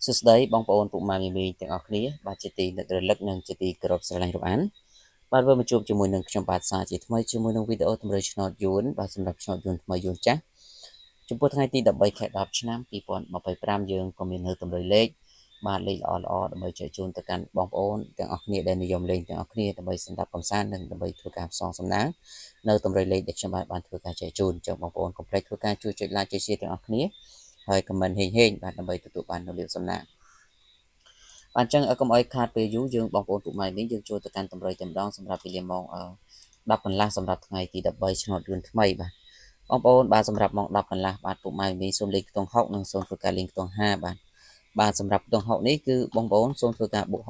សួស្តីបងប្អូនពុកម៉ែមីមីទាំងអស់គ្នាបាទជាទីនឹករលឹកនិងជាទីគោរពស្រឡាញ់រាប់អានបាទវិលមកជួបជាមួយនឹងខ្ញុំបាទសាជាថ្មីជាមួយនឹងវីដេអូទម្រើឆ្នោតយួនបាទសម្រាប់ឆ្នោតយួនថ្មីយួនចាស់ចំពោះថ្ងៃទី13ខែ10ឆ្នាំ2025យើងក៏មាននៅទម្រើលេខបាទលេខល្អដើម្បីចែកជូនទៅកាន់បងប្អូនទាំងអស់គ្នាដែលនិយមលេងទាំងអស់គ្នាដើម្បីសម្រាប់កំសាន្តនិងដើម្បីធ្វើការផ្សងសំណាងនៅទម្រើលេខដែលខ្ញុំបានធ្វើការចែកជូនចឹងបងប្អូនកុំភ្លេចធ្វើការជួយចុច like ចុច share ទាំងអស់គ្នាហើយ comment ហេងបាទដើម្បីទទួលបាននូវលាភសំណាងបាទអញ្ចឹងកុំឲ្យខាតពេលយូរយើងបងប្អូនពុកម៉ែនេះយើងចូលទៅកាន់តម្រុយតែម្ដងសម្រាប់វេលាម៉ោង10កន្លះសម្រាប់ថ្ងៃទី13ឆ្នោតយួនថ្មីបាទបងប្អូនបាទសម្រាប់ម៉ោង10កន្លះបាទពុកម៉ែនេះសូមលេខខ្ទង់60និងសូមធ្វើការលេខខ្ទង់50បាទសម្រាប់ខ្ទង់60នេះគឺបងប្អូនសូមធ្វើការបូក64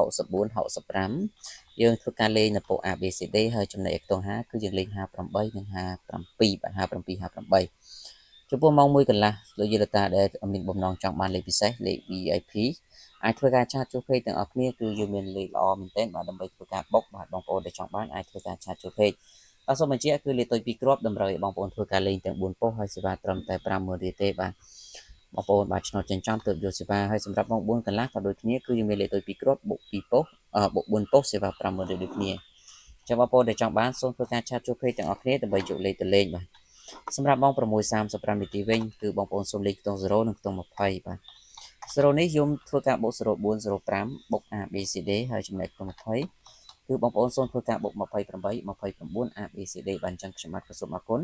65យើងធ្វើការលេខនៅពូ A B C D ហើយចំណែកខ្ទង់50គឺយើងលេខ58និង57បាទ57 58ចំពោះម៉ោង1កន្លះលោកយាយតាដែលមានបំណងចង់បានលេខពិសេសលេខ VIP អាចធ្វើការឆាតចូលពេកទាំងអស់គ្នាគឺយើងមានលេខល្អមែនទែនបាទដើម្បីធ្វើការបុកបាទបងប្អូនដែលចង់បានអាចធ្វើការឆាតចូលពេកបាទសូមបញ្ជាក់គឺលេខទុយ2គ្រាប់តម្រូវឲ្យបងប្អូនធ្វើការលេងទាំង4ប៉ុស្តិ៍ហើយសេវាត្រឹមតែ50000រៀលទេបាទបងប្អូនបាទឆ្នោតចិញ្ចឹមទើបយកសេវាហើយសម្រាប់ម៉ោង4កន្លះក៏ដូចគ្នាគឺយើងមានលេខទុយ2គ្រាប់បុក2ប៉ុស្តិ៍បុក4ប៉ុស្តិ៍សេវា50000រៀលដូចគ្នាចាំបងប្អូនដែលចង់បានសូមធ្វើការឆាតចូលពេកទាំងអស់គ្នាដើម្បីយកលេខទៅលេងបាទសម្រាប់ម៉ោង6:35នាទីវិញគឺបងប្អូនសូមលេខខ្ទង់0និងខ្ទង់20បាទ0នេះខ្ញុំធ្វើការបូក04 05បុក A B C D ហើយចំណែកខ្ទង់20គឺបងប្អូនសូមធ្វើការបុក28 29 A B C D បាទអញ្ចឹងខ្ញុំបាទក៏សូមអរគុណ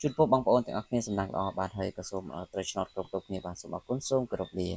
ជូនពរបងប្អូនទាំងអស់គ្នាសំណាងល្អបាទហើយក៏សូមត្រូវឆ្នោតគ្រប់គ្នាបាទសូមអរគុណសូមគោរពលា